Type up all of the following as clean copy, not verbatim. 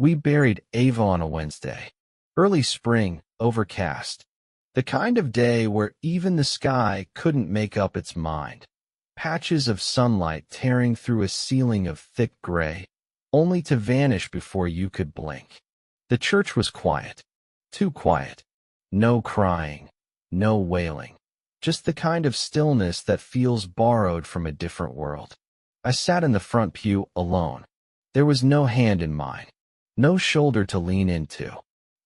We buried Ava on a Wednesday. Early spring, overcast. The kind of day where even the sky couldn't make up its mind. Patches of sunlight tearing through a ceiling of thick gray, only to vanish before you could blink. The church was quiet. Too quiet. No crying. No wailing. Just the kind of stillness that feels borrowed from a different world. I sat in the front pew alone. There was no hand in mine. No shoulder to lean into.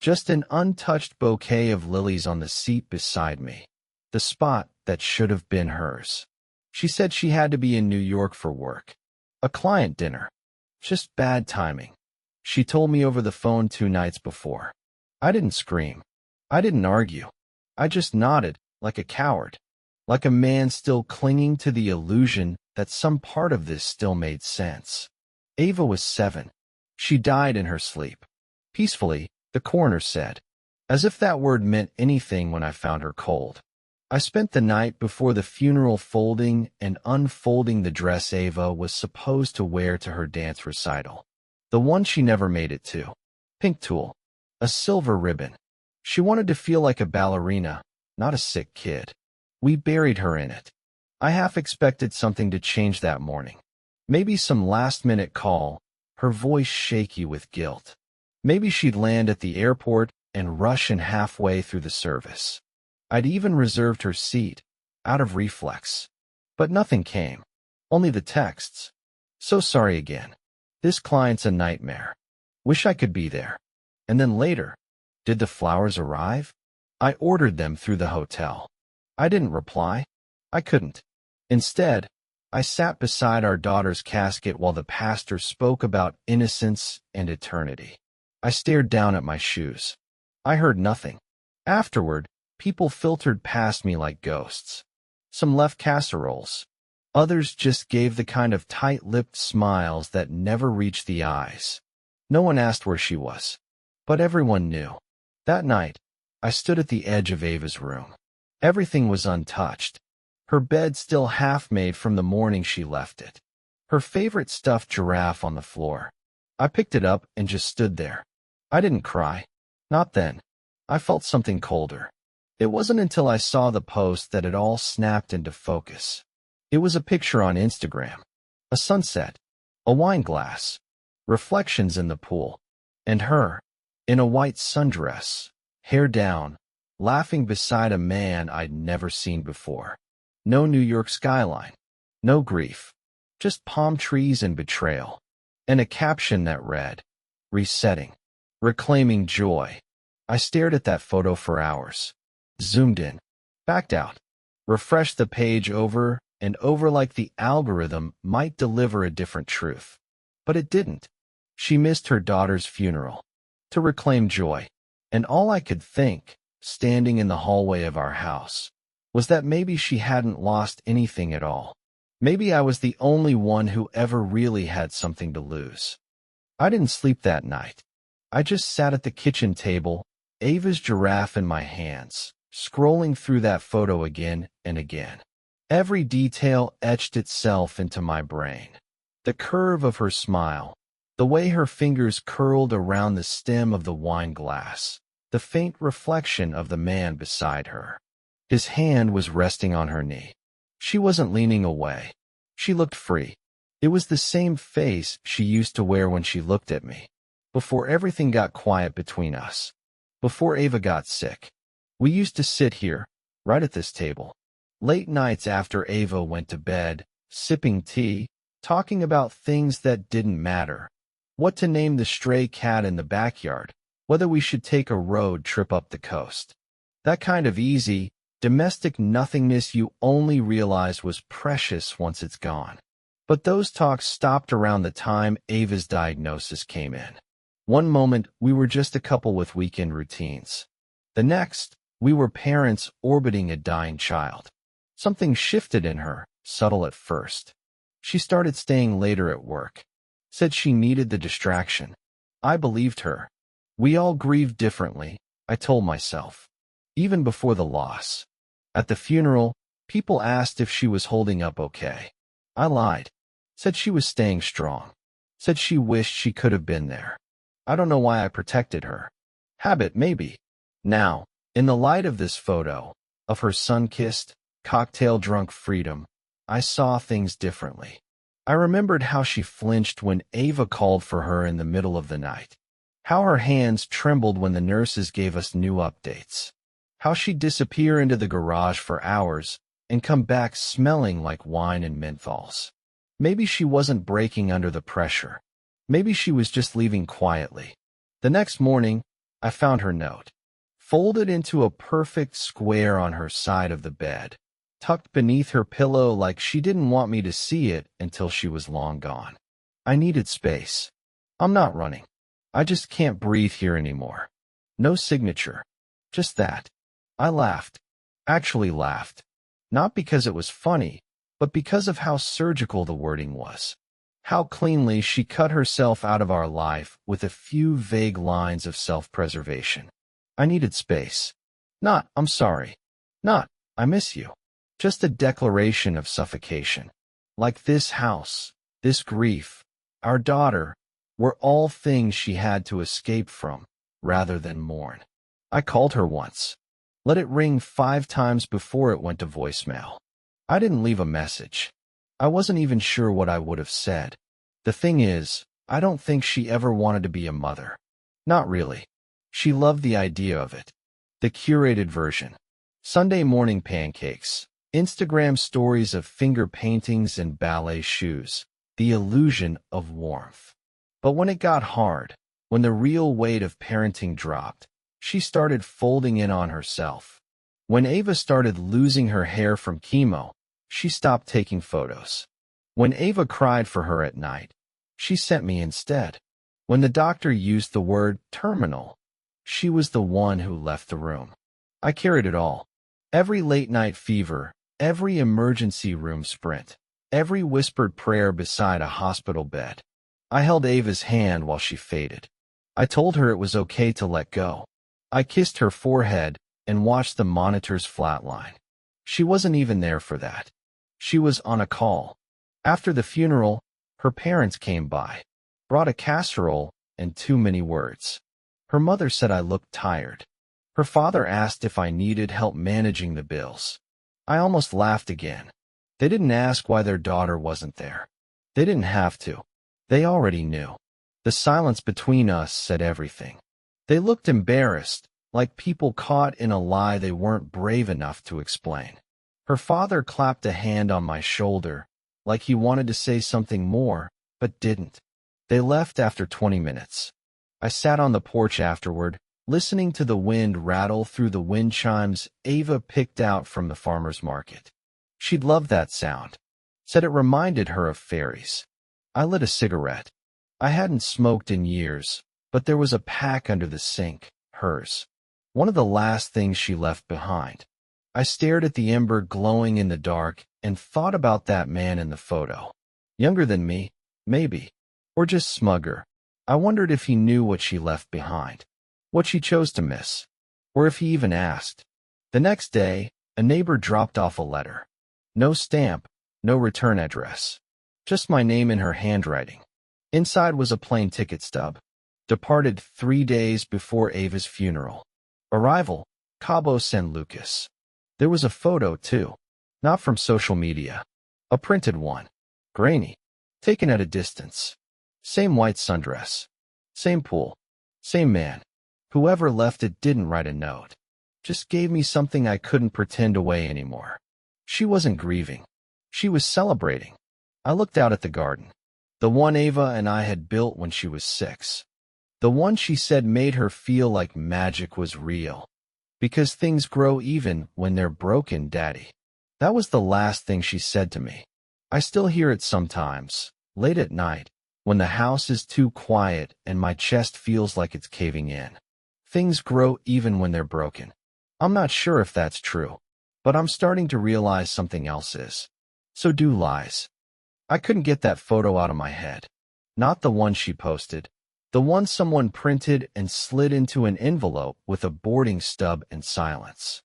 Just an untouched bouquet of lilies on the seat beside me. The spot that should have been hers. She said she had to be in New York for work. A client dinner. Just bad timing. She told me over the phone 2 nights before. I didn't scream. I didn't argue. I just nodded, like a coward. Like a man still clinging to the illusion that some part of this still made sense. Ava was 7. She died in her sleep. Peacefully, the coroner said. As if that word meant anything when I found her cold. I spent the night before the funeral folding and unfolding the dress Ava was supposed to wear to her dance recital. The one she never made it to. Pink tulle. A silver ribbon. She wanted to feel like a ballerina, not a sick kid. We buried her in it. I half expected something to change that morning. Maybe some last-minute call, her voice shaky with guilt. Maybe she'd land at the airport and rush in halfway through the service. I'd even reserved her seat, out of reflex. But nothing came. Only the texts. So sorry again. This client's a nightmare. Wish I could be there. And then later, did the flowers arrive? I ordered them through the hotel. I didn't reply. I couldn't. Instead, I sat beside our daughter's casket while the pastor spoke about innocence and eternity. I stared down at my shoes. I heard nothing. Afterward, people filtered past me like ghosts. Some left casseroles. Others just gave the kind of tight-lipped smiles that never reached the eyes. No one asked where she was. But everyone knew. That night, I stood at the edge of Ava's room. Everything was untouched. Her bed still half-made from the morning she left it. Her favorite stuffed giraffe on the floor. I picked it up and just stood there. I didn't cry. Not then. I felt something colder. It wasn't until I saw the post that it all snapped into focus. It was a picture on Instagram. A sunset. A wine glass. Reflections in the pool. And her, in a white sundress, hair down, laughing beside a man I'd never seen before. No New York skyline. No grief. Just palm trees and betrayal. And a caption that read, "Resetting. Reclaiming joy." I stared at that photo for hours. Zoomed in. Backed out. Refreshed the page over and over like the algorithm might deliver a different truth. But it didn't. She missed her daughter's funeral. To reclaim joy. And all I could think, standing in the hallway of our house, was that maybe she hadn't lost anything at all. Maybe I was the only one who ever really had something to lose. I didn't sleep that night. I just sat at the kitchen table, Ava's giraffe in my hands, scrolling through that photo again and again. Every detail etched itself into my brain. The curve of her smile, the way her fingers curled around the stem of the wine glass, the faint reflection of the man beside her. His hand was resting on her knee. She wasn't leaning away. She looked free. It was the same face she used to wear when she looked at me. Before everything got quiet between us. Before Ava got sick. We used to sit here, right at this table. Late nights after Ava went to bed, sipping tea, talking about things that didn't matter. What to name the stray cat in the backyard, whether we should take a road trip up the coast. That kind of easy, domestic nothingness you only realize was precious once it's gone. But those talks stopped around the time Ava's diagnosis came in. One moment, we were just a couple with weekend routines. The next, we were parents orbiting a dying child. Something shifted in her, subtle at first. She started staying later at work. Said she needed the distraction. I believed her. We all grieved differently, I told myself. Even before the loss. At the funeral, people asked if she was holding up okay. I lied. Said she was staying strong. Said she wished she could have been there. I don't know why I protected her. Habit, maybe. Now, in the light of this photo, of her sun-kissed, cocktail-drunk freedom, I saw things differently. I remembered how she flinched when Ava called for her in the middle of the night. How her hands trembled when the nurses gave us new updates. How she'd disappear into the garage for hours and come back smelling like wine and menthols. Maybe she wasn't breaking under the pressure. Maybe she was just leaving quietly. The next morning, I found her note, folded into a perfect square on her side of the bed, tucked beneath her pillow like she didn't want me to see it until she was long gone. I needed space. I'm not running. I just can't breathe here anymore. No signature. Just that. I laughed. Actually laughed. Not because it was funny, but because of how surgical the wording was. How cleanly she cut herself out of our life with a few vague lines of self-preservation. I needed space. Not, I'm sorry. Not, I miss you. Just a declaration of suffocation. Like this house, this grief, our daughter, were all things she had to escape from, rather than mourn. I called her once. Let it ring 5 times before it went to voicemail. I didn't leave a message. I wasn't even sure what I would have said. The thing is, I don't think she ever wanted to be a mother. Not really. She loved the idea of it. The curated version. Sunday morning pancakes. Instagram stories of finger paintings and ballet shoes. The illusion of warmth. But when it got hard, when the real weight of parenting dropped, she started folding in on herself. When Ava started losing her hair from chemo, she stopped taking photos. When Ava cried for her at night, she sent me instead. When the doctor used the word terminal, she was the one who left the room. I carried it all. Every late-night fever, every emergency room sprint, every whispered prayer beside a hospital bed. I held Ava's hand while she faded. I told her it was okay to let go. I kissed her forehead and watched the monitors flatline. She wasn't even there for that. She was on a call. After the funeral, her parents came by, brought a casserole and too many words. Her mother said I looked tired. Her father asked if I needed help managing the bills. I almost laughed again. They didn't ask why their daughter wasn't there. They didn't have to. They already knew. The silence between us said everything. They looked embarrassed, like people caught in a lie they weren't brave enough to explain. Her father clapped a hand on my shoulder, like he wanted to say something more, but didn't. They left after 20 minutes. I sat on the porch afterward, listening to the wind rattle through the wind chimes Ava picked out from the farmer's market. She'd loved that sound. Said it reminded her of fairies. I lit a cigarette. I hadn't smoked in years, but there was a pack under the sink, hers. One of the last things she left behind. I stared at the ember glowing in the dark and thought about that man in the photo. Younger than me, maybe. Or just smugger. I wondered if he knew what she left behind. What she chose to miss. Or if he even asked. The next day, a neighbor dropped off a letter. No stamp, no return address. Just my name in her handwriting. Inside was a plane ticket stub. Departed 3 days before Ava's funeral. Arrival, Cabo San Lucas. There was a photo, too. Not from social media. A printed one. Grainy. Taken at a distance. Same white sundress. Same pool. Same man. Whoever left it didn't write a note. Just gave me something I couldn't pretend away anymore. She wasn't grieving. She was celebrating. I looked out at the garden. The one Ava and I had built when she was 6. The one she said made her feel like magic was real. Because things grow even when they're broken, Daddy. That was the last thing she said to me. I still hear it sometimes, late at night, when the house is too quiet and my chest feels like it's caving in. Things grow even when they're broken. I'm not sure if that's true, but I'm starting to realize something else is. So do lies. I couldn't get that photo out of my head. Not the one she posted. The one someone printed and slid into an envelope with a boarding stub and silence.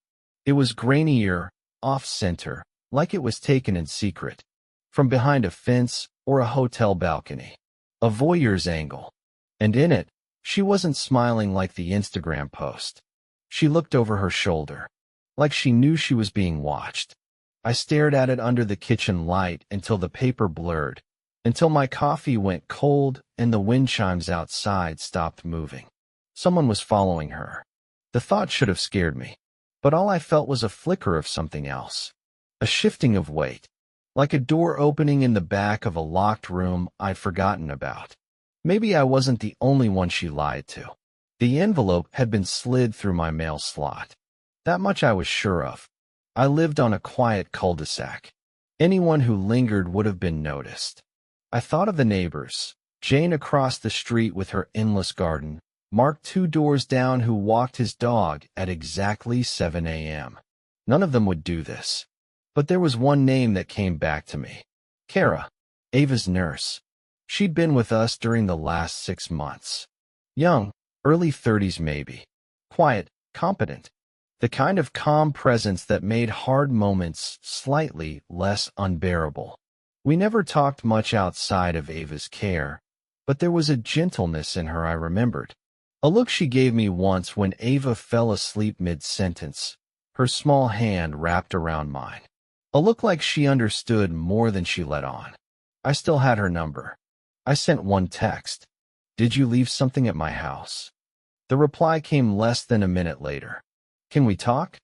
It was grainier, off-center, like it was taken in secret. From behind a fence or a hotel balcony. A voyeur's angle. And in it, She wasn't smiling like the Instagram post. She looked over her shoulder, like she knew she was being watched. I stared at it under the kitchen light until the paper blurred, until my coffee went cold and the wind chimes outside stopped moving. Someone was following her. The thought should have scared me, but all I felt was a flicker of something else, a shifting of weight, like a door opening in the back of a locked room I'd forgotten about. Maybe I wasn't the only one she lied to. The envelope had been slid through my mail slot. That much I was sure of. I lived on a quiet cul-de-sac. Anyone who lingered would have been noticed. I thought of the neighbors, Jane across the street with her endless garden, Mark 2 doors down who walked his dog at exactly 7 a.m. None of them would do this. But there was one name that came back to me. Kara, Ava's nurse. She'd been with us during the last 6 months. Young, early 30s maybe. Quiet, competent. The kind of calm presence that made hard moments slightly less unbearable. We never talked much outside of Ava's care, but there was a gentleness in her I remembered. A look she gave me once when Ava fell asleep mid-sentence, her small hand wrapped around mine. A look like she understood more than she let on. I still had her number. I sent one text. Did you leave something at my house? The reply came less than a minute later. Can we talk?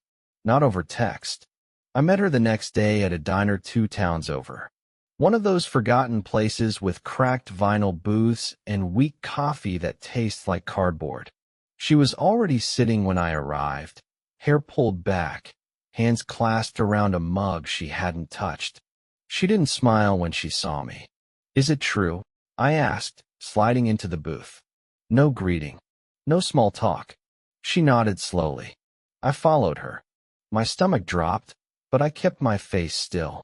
Not over text. I met her the next day at a diner 2 towns over. One of those forgotten places with cracked vinyl booths and weak coffee that tastes like cardboard. She was already sitting when I arrived, hair pulled back, hands clasped around a mug she hadn't touched. She didn't smile when she saw me. Is it true? I asked, sliding into the booth. No greeting. No small talk. She nodded slowly. I followed her. My stomach dropped, but I kept my face still.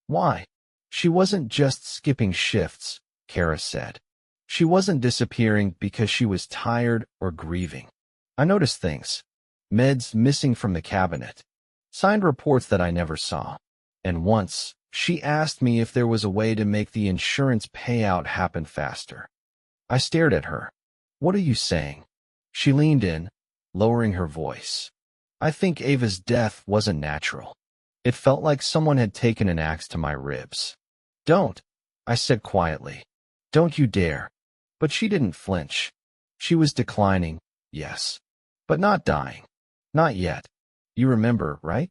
Why? She wasn't just skipping shifts, Kara said. She wasn't disappearing because she was tired or grieving. I noticed things. Meds missing from the cabinet. Signed reports that I never saw. And once, she asked me if there was a way to make the insurance payout happen faster. I stared at her. What are you saying? She leaned in, lowering her voice. I think Ava's death wasn't natural. It felt like someone had taken an axe to my ribs. Don't, I said quietly. Don't you dare. But she didn't flinch. She was declining, yes. But not dying. Not yet. You remember, right?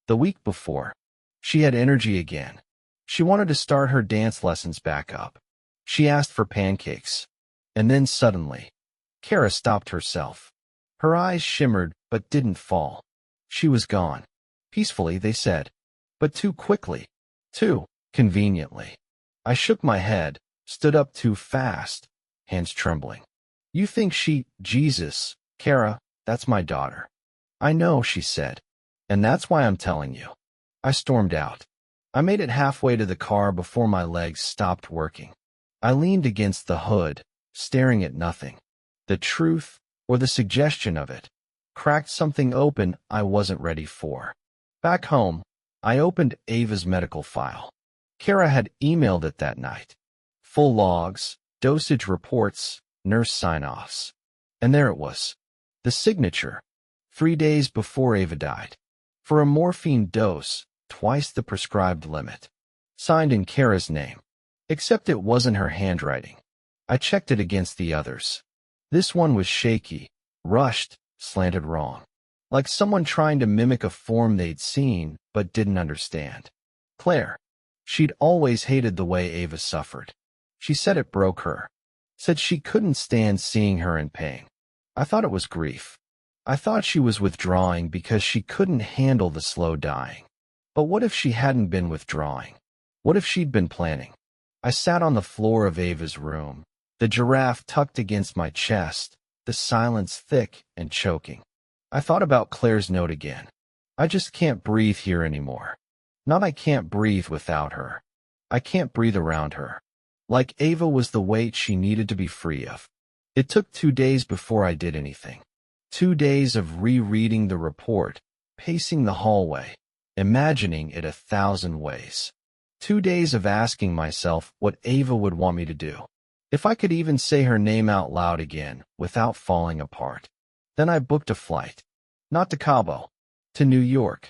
The week before. She had energy again. She wanted to start her dance lessons back up. She asked for pancakes. And then suddenly, Kara stopped herself. Her eyes shimmered but didn't fall. She was gone. Peacefully, they said. But too quickly. Too conveniently. I shook my head, stood up too fast, hands trembling. You think Jesus, Kara, that's my daughter. I know, she said. And that's why I'm telling you. I stormed out. I made it halfway to the car before my legs stopped working. I leaned against the hood, staring at nothing. The truth, or the suggestion of it, cracked something open I wasn't ready for. Back home, I opened Ava's medical file. Kara had emailed it that night. Full logs, dosage reports, nurse sign-offs. And there it was. The signature. 3 days before Ava died. For a morphine dose, twice the prescribed limit. Signed in Kara's name. Except it wasn't her handwriting. I checked it against the others. This one was shaky, rushed, slanted wrong. Like someone trying to mimic a form they'd seen but didn't understand. Claire. She'd always hated the way Ava suffered. She said it broke her. Said she couldn't stand seeing her in pain. I thought it was grief. I thought she was withdrawing because she couldn't handle the slow dying. But what if she hadn't been withdrawing? What if she'd been planning? I sat on the floor of Ava's room, the giraffe tucked against my chest, the silence thick and choking. I thought about Claire's note again. I just can't breathe here anymore. Not I can't breathe without her. I can't breathe around her. Like Ava was the weight she needed to be free of. It took 2 days before I did anything. 2 days of rereading the report, pacing the hallway, imagining it 1,000 ways. 2 days of asking myself what Ava would want me to do. If I could even say her name out loud again without falling apart. Then I booked a flight. Not to Cabo. To New York.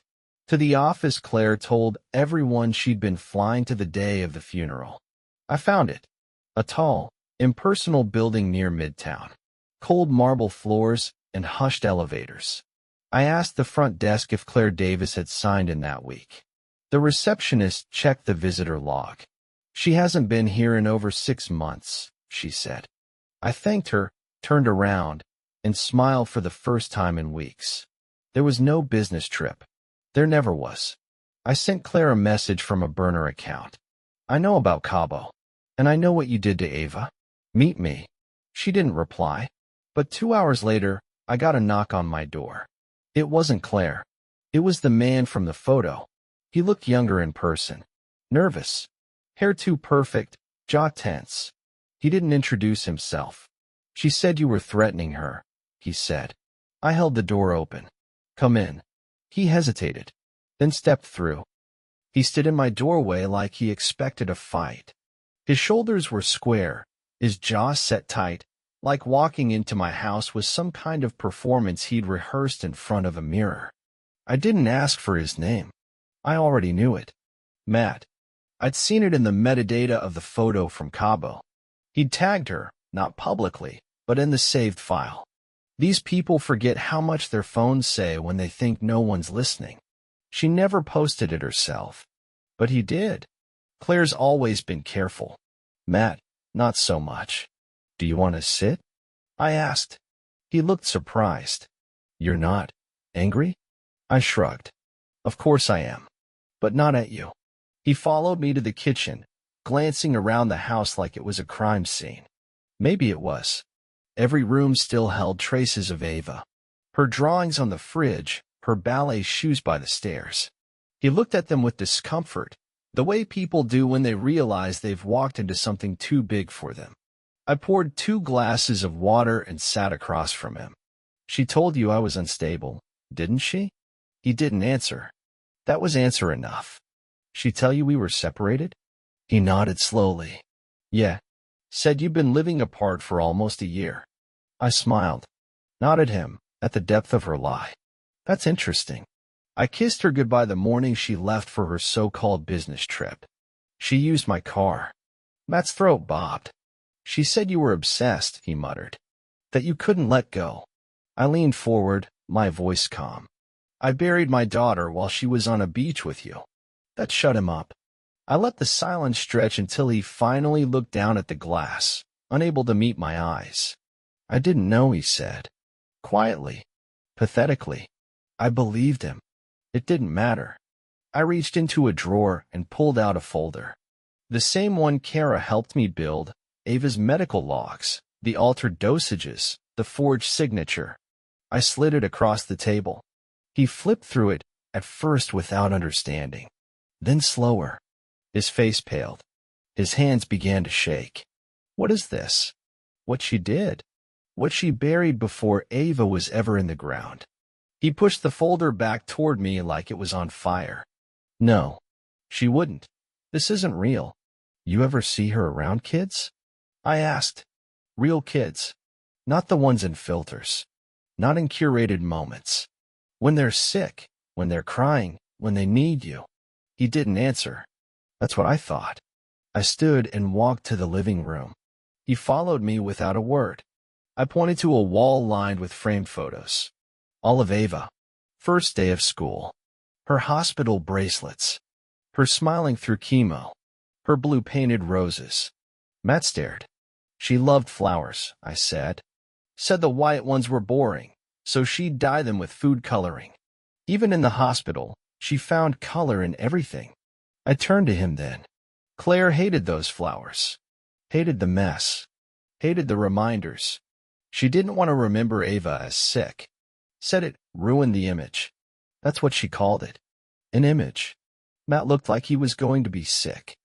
To the office Claire told everyone she'd been flying to the day of the funeral. I found it. A tall, impersonal building near Midtown. Cold marble floors and hushed elevators. I asked the front desk if Claire Davis had signed in that week. The receptionist checked the visitor log. She hasn't been here in over 6 months, she said. I thanked her, turned around, and smiled for the first time in weeks. There was no business trip. There never was. I sent Claire a message from a burner account. I know about Cabo, and I know what you did to Ava. Meet me. She didn't reply, but 2 hours later, I got a knock on my door. It wasn't Claire. It was the man from the photo. He looked younger in person. Nervous. Hair too perfect, jaw tense. He didn't introduce himself. She said you were threatening her, he said. I held the door open. Come in. He hesitated, then stepped through. He stood in my doorway like he expected a fight. His shoulders were square, his jaw set tight, like walking into my house was some kind of performance he'd rehearsed in front of a mirror. I didn't ask for his name. I already knew it. Matt. I'd seen it in the metadata of the photo from Cabo. He'd tagged her, not publicly, but in the saved file. These people forget how much their phones say when they think no one's listening. She never posted it herself. But he did. Claire's always been careful. Matt, not so much. Do you want to sit? I asked. He looked surprised. You're not angry? I shrugged. Of course I am. But not at you. He followed me to the kitchen, glancing around the house like it was a crime scene. Maybe it was. Every room still held traces of Ava. Her drawings on the fridge, her ballet shoes by the stairs. He looked at them with discomfort, the way people do when they realize they've walked into something too big for them. I poured 2 glasses of water and sat across from him. She told you I was unstable, didn't she? He didn't answer. That was answer enough. She tell you we were separated? He nodded slowly. Yeah. Said you've been living apart for almost a year. I smiled. Nodded him, at the depth of her lie. That's interesting. I kissed her goodbye the morning she left for her so-called business trip. She used my car. Matt's throat bobbed. She said you were obsessed, he muttered. That you couldn't let go. I leaned forward, my voice calm. I buried my daughter while she was on a beach with you. That shut him up. I let the silence stretch until he finally looked down at the glass, unable to meet my eyes. I didn't know, he said. Quietly. Pathetically. I believed him. It didn't matter. I reached into a drawer and pulled out a folder. The same one Kara helped me build, Ava's medical logs, the altered dosages, the forged signature. I slid it across the table. He flipped through it, at first without understanding. Then slower. His face paled. His hands began to shake. What is this? What she did. What she buried before Ava was ever in the ground. He pushed the folder back toward me like it was on fire. No. She wouldn't. This isn't real. You ever see her around kids? I asked. Real kids. Not the ones in filters. Not in curated moments. When they're sick, when they're crying, when they need you. He didn't answer. That's what I thought. I stood and walked to the living room. He followed me without a word. I pointed to a wall lined with framed photos. All of Ava. First day of school. Her hospital bracelets. Her smiling through chemo. Her blue painted roses. Matt stared. She loved flowers, I said. Said the white ones were boring, so she'd dye them with food coloring. Even in the hospital, she found color in everything. I turned to him then. Claire hated those flowers. Hated the mess. Hated the reminders. She didn't want to remember Ava as sick. Said it ruined the image. That's what she called it. An image. Matt looked like he was going to be sick.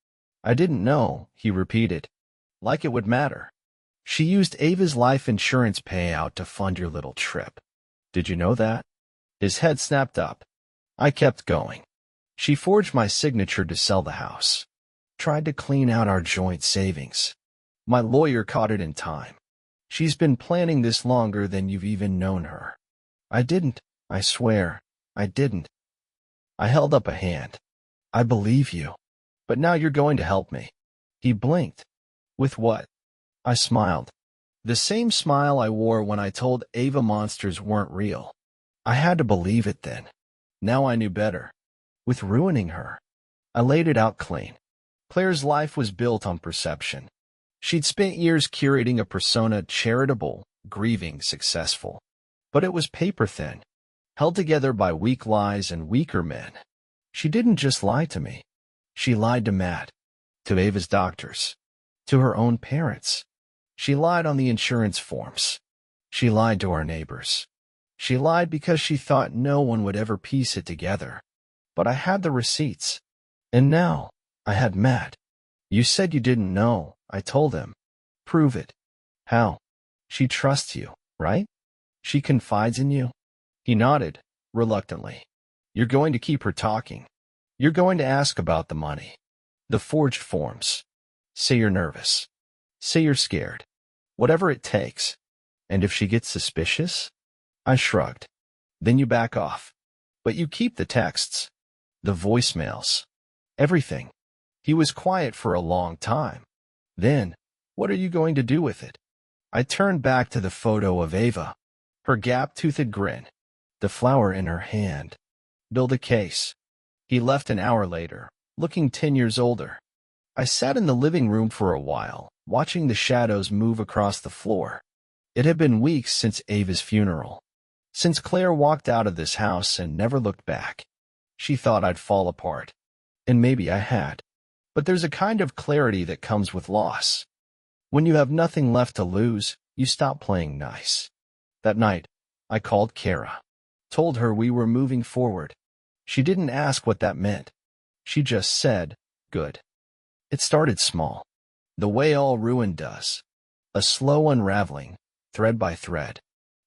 I didn't know, he repeated. Like it would matter. She used Ava's life insurance payout to fund your little trip. Did you know that? His head snapped up. I kept going. She forged my signature to sell the house. Tried to clean out our joint savings. My lawyer caught it in time. She's been planning this longer than you've even known her. I didn't. I swear. I didn't. I held up a hand. I believe you. But now you're going to help me. He blinked. With what? I smiled. The same smile I wore when I told Ava monsters weren't real. I had to believe it then. Now I knew better. With ruining her. I laid it out clean. Claire's life was built on perception. She'd spent years curating a persona charitable, grieving, successful. But it was paper-thin, held together by weak lies and weaker men. She didn't just lie to me. She lied to Matt, to Ava's doctors, to her own parents. She lied on the insurance forms. She lied to our neighbors. She lied because she thought no one would ever piece it together. But I had the receipts. And now, I had Matt. You said you didn't know, I told him. Prove it. How? She trusts you, right? She confides in you? He nodded, reluctantly. You're going to keep her talking. You're going to ask about the money. The forged forms. Say you're nervous. Say you're scared. Whatever it takes. And if she gets suspicious? I shrugged. Then you back off. But you keep the texts. The voicemails. Everything. He was quiet for a long time. Then, what are you going to do with it? I turned back to the photo of Ava. Her gap-toothed grin. The flower in her hand. Build a case. He left an hour later, looking 10 years older. I sat in the living room for a while, watching the shadows move across the floor. It had been weeks since Ava's funeral. Since Claire walked out of this house and never looked back. She thought I'd fall apart. And maybe I had. But there's a kind of clarity that comes with loss. When you have nothing left to lose, you stop playing nice. That night, I called Kara. Told her we were moving forward. She didn't ask what that meant. She just said, good. It started small. The way all ruin does. A slow unraveling, thread by thread.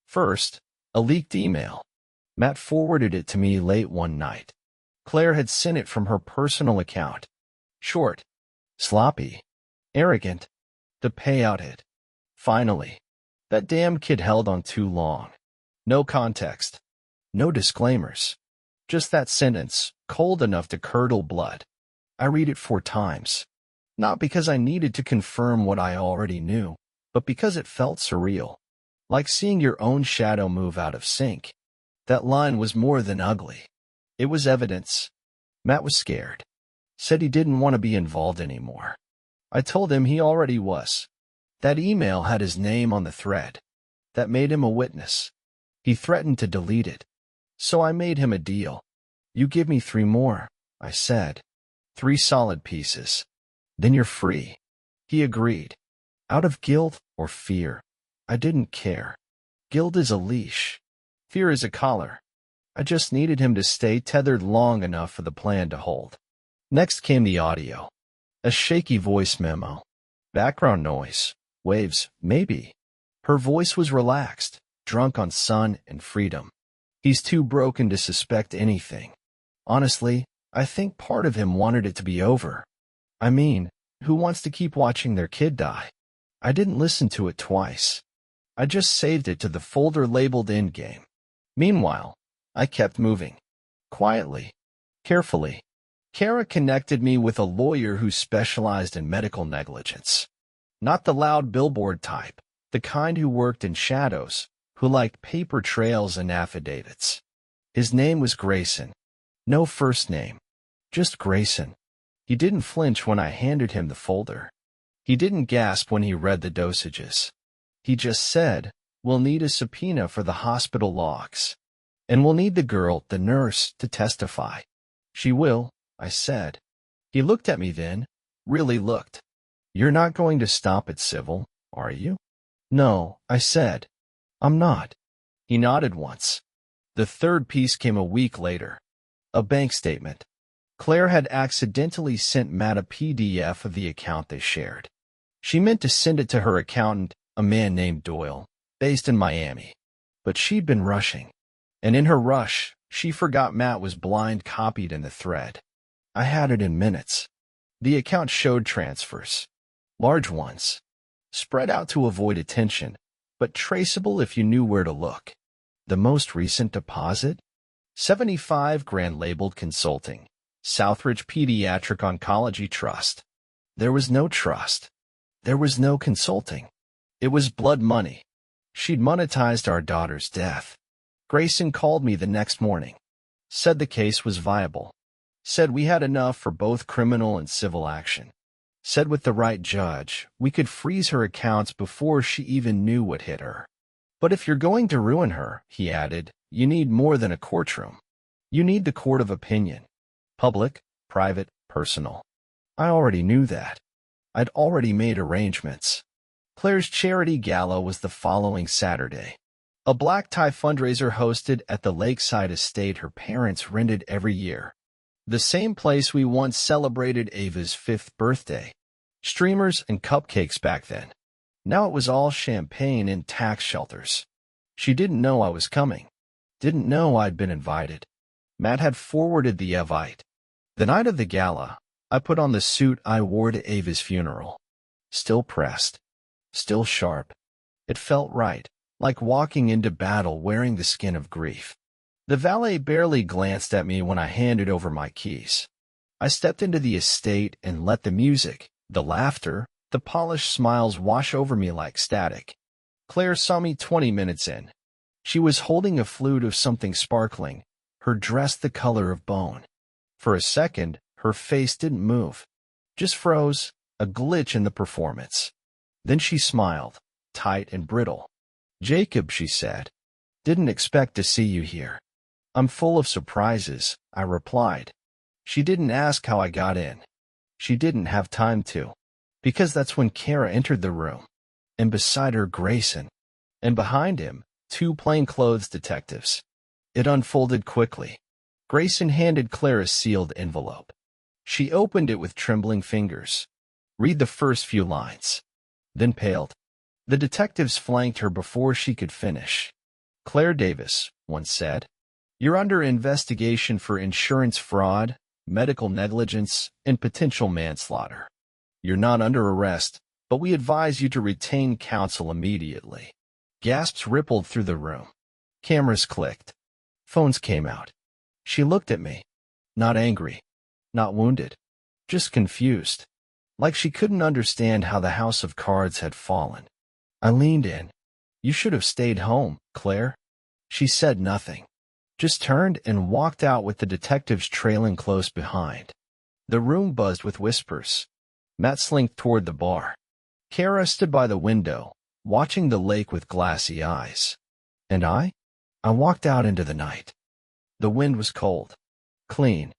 First, a leaked email. Matt forwarded it to me late one night. Claire had sent it from her personal account. Short. Sloppy. Arrogant. The payout hit. Finally. That damn kid held on too long. No context. No disclaimers. Just that sentence, cold enough to curdle blood. I read it 4 times. Not because I needed to confirm what I already knew, but because it felt surreal. Like seeing your own shadow move out of sync. That line was more than ugly. It was evidence. Matt was scared. Said he didn't want to be involved anymore. I told him he already was. That email had his name on the thread. That made him a witness. He threatened to delete it. So I made him a deal. You give me 3 more, I said. 3 solid pieces. Then you're free. He agreed. Out of guilt or fear. I didn't care. Guilt is a leash. Fear is a collar. I just needed him to stay tethered long enough for the plan to hold. Next came the audio. A shaky voice memo. Background noise. Waves, maybe. Her voice was relaxed, drunk on sun and freedom. He's too broken to suspect anything. Honestly, I think part of him wanted it to be over. I mean, who wants to keep watching their kid die? I didn't listen to it twice. I just saved it to the folder labeled Endgame. Meanwhile, I kept moving. Quietly. Carefully. Kara connected me with a lawyer who specialized in medical negligence. Not the loud billboard type, the kind who worked in shadows, who liked paper trails and affidavits. His name was Grayson. No first name. Just Grayson. He didn't flinch when I handed him the folder. He didn't gasp when he read the dosages. He just said, we'll need a subpoena for the hospital logs. And we'll need the girl, the nurse, to testify. She will, I said. He looked at me then, really looked. You're not going to stop at civil, are you? No, I said. I'm not. He nodded once. The third piece came a week later. A bank statement. Claire had accidentally sent Matt a PDF of the account they shared. She meant to send it to her accountant, a man named Doyle, based in Miami. But she'd been rushing. And in her rush, she forgot Matt was blind copied in the thread. I had it in minutes. The account showed transfers. Large ones. spread out to avoid attention, but traceable if you knew where to look. The most recent deposit? 75 grand labeled consulting. Southridge Pediatric Oncology Trust. There was no trust. There was no consulting. It was blood money. She'd monetized our daughter's death. Grayson called me the next morning. Said the case was viable. Said we had enough for both criminal and civil action. Said with the right judge, we could freeze her accounts before she even knew what hit her. But if you're going to ruin her, he added, you need more than a courtroom. You need the court of opinion. Public, private, personal. I already knew that. I'd already made arrangements. Claire's charity gala was the following Saturday. A black tie fundraiser hosted at the lakeside estate her parents rented every year. The same place we once celebrated Ava's 5th birthday. Streamers and cupcakes back then. Now it was all champagne and tax shelters. She didn't know I was coming. Didn't know I'd been invited. Matt had forwarded the invite. The night of the gala, I put on the suit I wore to Ava's funeral. Still pressed. Still sharp. It felt right, like walking into battle wearing the skin of grief. The valet barely glanced at me when I handed over my keys. I stepped into the estate and let the music, the laughter, the polished smiles wash over me like static. Claire saw me 20 minutes in. She was holding a flute of something sparkling, her dress the color of bone. For a second, her face didn't move. Just froze, a glitch in the performance. Then she smiled, tight and brittle. Jacob, she said. Didn't expect to see you here. I'm full of surprises, I replied. She didn't ask how I got in. She didn't have time to. Because that's when Kara entered the room. And beside her, Grayson. And behind him, 2 plainclothes detectives. It unfolded quickly. Grayson handed Claire a sealed envelope. She opened it with trembling fingers. Read the first few lines. Then paled. The detectives flanked her before she could finish. Claire Davis, one said. You're under investigation for insurance fraud, medical negligence, and potential manslaughter. You're not under arrest, but we advise you to retain counsel immediately. Gasps rippled through the room. Cameras clicked. Phones came out. She looked at me. Not angry. Not wounded. Just confused. Like she couldn't understand how the house of cards had fallen. I leaned in. You should have stayed home, Claire. She said nothing. Just turned and walked out with the detectives trailing close behind. The room buzzed with whispers. Matt slinked toward the bar. Kara stood by the window, watching the lake with glassy eyes. And I walked out into the night. The wind was cold. Clean.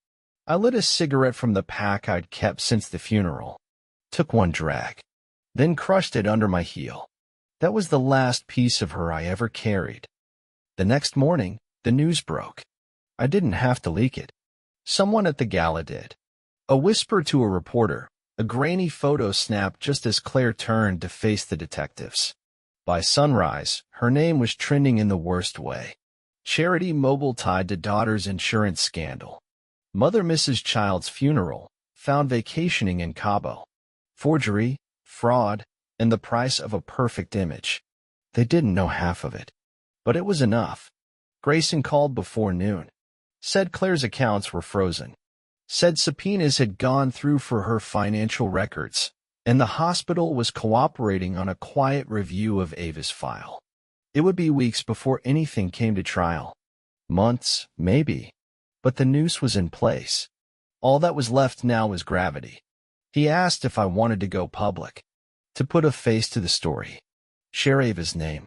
I lit a cigarette from the pack I'd kept since the funeral. Took one drag. Then crushed it under my heel. That was the last piece of her I ever carried. The next morning, the news broke. I didn't have to leak it. Someone at the gala did. A whisper to a reporter, a grainy photo snapped just as Claire turned to face the detectives. By sunrise, her name was trending in the worst way. Charity mobile tied to daughter's insurance scandal. Mother Mrs. Child's funeral, found vacationing in Cabo. Forgery, fraud, and the price of a perfect image. They didn't know half of it. But it was enough. Grayson called before noon. Said Claire's accounts were frozen. Said subpoenas had gone through for her financial records, and the hospital was cooperating on a quiet review of Ava's file. It would be weeks before anything came to trial. Months, maybe. But the noose was in place. All that was left now was gravity. He asked if I wanted to go public. To put a face to the story. Share Ava's name.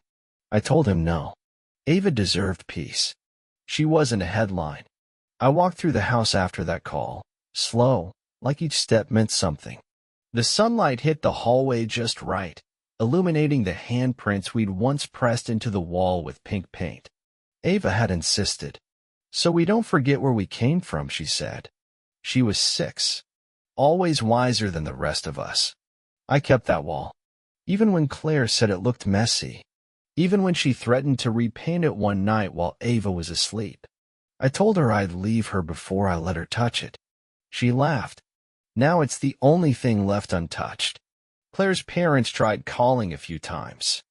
I told him no. Ava deserved peace. She wasn't a headline. I walked through the house after that call, slow, like each step meant something. The sunlight hit the hallway just right, illuminating the handprints we'd once pressed into the wall with pink paint. Ava had insisted. So we don't forget where we came from, she said. She was 6. Always wiser than the rest of us. I kept that wall. Even when Claire said it looked messy. Even when she threatened to repaint it one night while Ava was asleep. I told her I'd leave her before I let her touch it. She laughed. Now it's the only thing left untouched. Claire's parents tried calling a few times.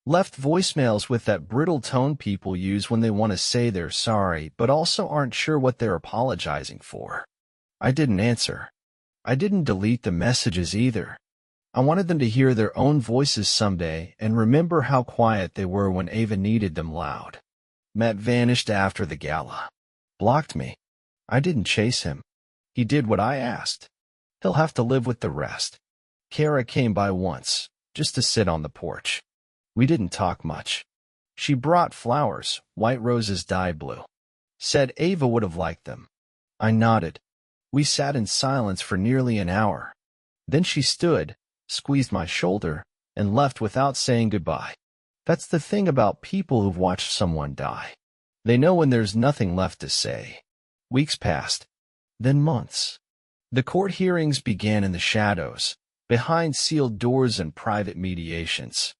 Left voicemails with that brittle tone people use when they want to say they're sorry, but also aren't sure what they're apologizing for. I didn't answer. I didn't delete the messages either. I wanted them to hear their own voices someday and remember how quiet they were when Ava needed them loud. Matt vanished after the gala. Blocked me. I didn't chase him. He did what I asked. He'll have to live with the rest. Kara came by once, just to sit on the porch. We didn't talk much. She brought flowers, white roses dyed blue. Said Ava would have liked them. I nodded. We sat in silence for nearly an hour. Then she stood, squeezed my shoulder, and left without saying goodbye. That's the thing about people who've watched someone die. They know when there's nothing left to say. Weeks passed. Then months. The court hearings began in the shadows, behind sealed doors and private mediations.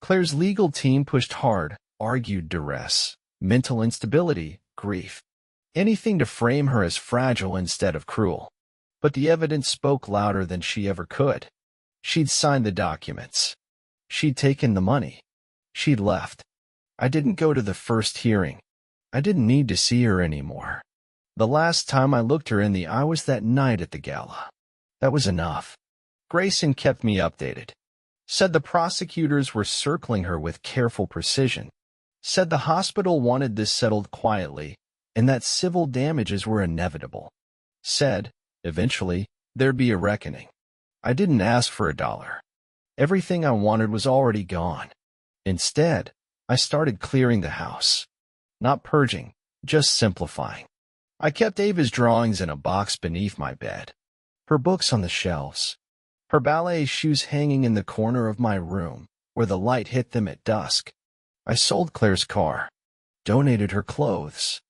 Claire's legal team pushed hard, argued duress, mental instability, grief. Anything to frame her as fragile instead of cruel. But the evidence spoke louder than she ever could. She'd signed the documents. She'd taken the money. She'd left. I didn't go to the first hearing. I didn't need to see her anymore. The last time I looked her in the eye was that night at the gala. That was enough. Grayson kept me updated. Said the prosecutors were circling her with careful precision. Said the hospital wanted this settled quietly, and that civil damages were inevitable. Said, eventually, there'd be a reckoning. I didn't ask for $1. Everything I wanted was already gone. Instead, I started clearing the house. Not purging, just simplifying. I kept Ava's drawings in a box beneath my bed. Her books on the shelves. Her ballet shoes hanging in the corner of my room, where the light hit them at dusk. I sold Claire's car. Donated her clothes.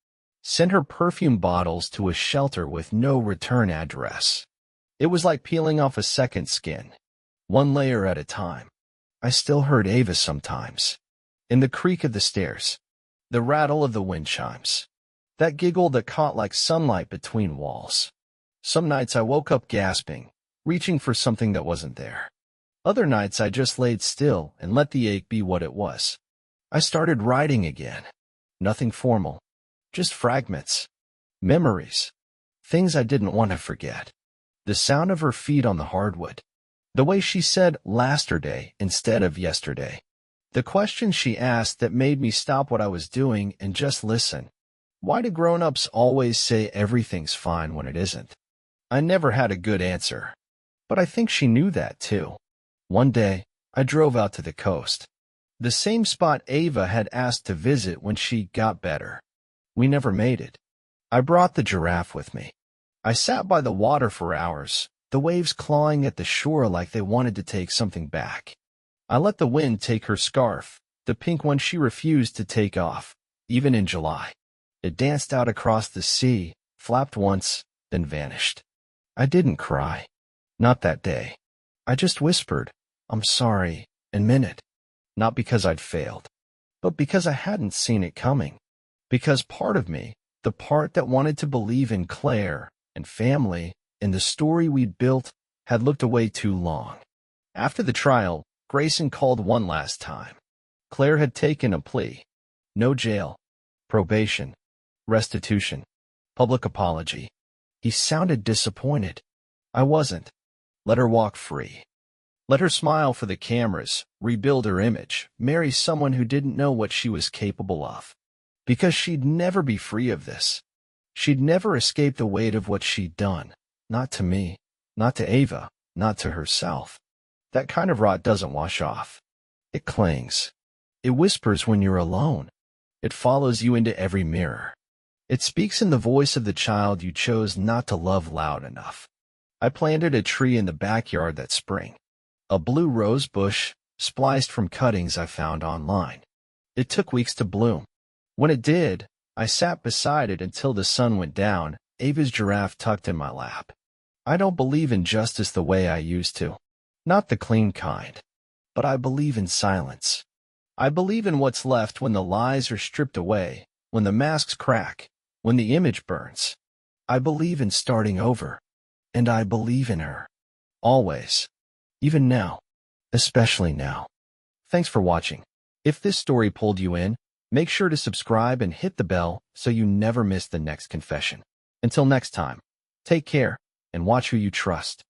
Sent her perfume bottles to a shelter with no return address. It was like peeling off a second skin, one layer at a time. I still heard Ava sometimes. In the creak of the stairs. The rattle of the wind chimes. That giggle that caught like sunlight between walls. Some nights I woke up gasping, reaching for something that wasn't there. Other nights I just laid still and let the ache be what it was. I started writing again. Nothing formal. Just fragments. Memories. Things I didn't want to forget. The sound of her feet on the hardwood. The way she said "lasterday" instead of "yesterday." The questions she asked that made me stop what I was doing and just listen. Why do grown-ups always say everything's fine when it isn't? I never had a good answer. But I think she knew that too. One day, I drove out to the coast. The same spot Ava had asked to visit when she got better. We never made it. I brought the giraffe with me. I sat by the water for hours, the waves clawing at the shore like they wanted to take something back. I let the wind take her scarf, the pink one she refused to take off, even in July. It danced out across the sea, flapped once, then vanished. I didn't cry. Not that day. I just whispered, "I'm sorry," and meant it. Not because I'd failed, but because I hadn't seen it coming. Because part of me, the part that wanted to believe in Claire and family and the story we'd built, had looked away too long. After the trial, Grayson called one last time. Claire had taken a plea. No jail. Probation. Restitution. Public apology. He sounded disappointed. I wasn't. Let her walk free. Let her smile for the cameras, rebuild her image, marry someone who didn't know what she was capable of. Because she'd never be free of this. She'd never escape the weight of what she'd done. Not to me. Not to Ava. Not to herself. That kind of rot doesn't wash off. It clings. It whispers when you're alone. It follows you into every mirror. It speaks in the voice of the child you chose not to love loud enough. I planted a tree in the backyard that spring. A blue rose bush, spliced from cuttings I found online. It took weeks to bloom. When it did, I sat beside it until the sun went down, Ava's giraffe tucked in my lap. I don't believe in justice the way I used to. Not the clean kind. But I believe in silence. I believe in what's left when the lies are stripped away, when the masks crack, when the image burns. I believe in starting over. And I believe in her. Always. Even now. especially now. Thanks for watching. If this story pulled you in, make sure to subscribe and hit the bell so you never miss the next confession. Until next time, take care and watch who you trust.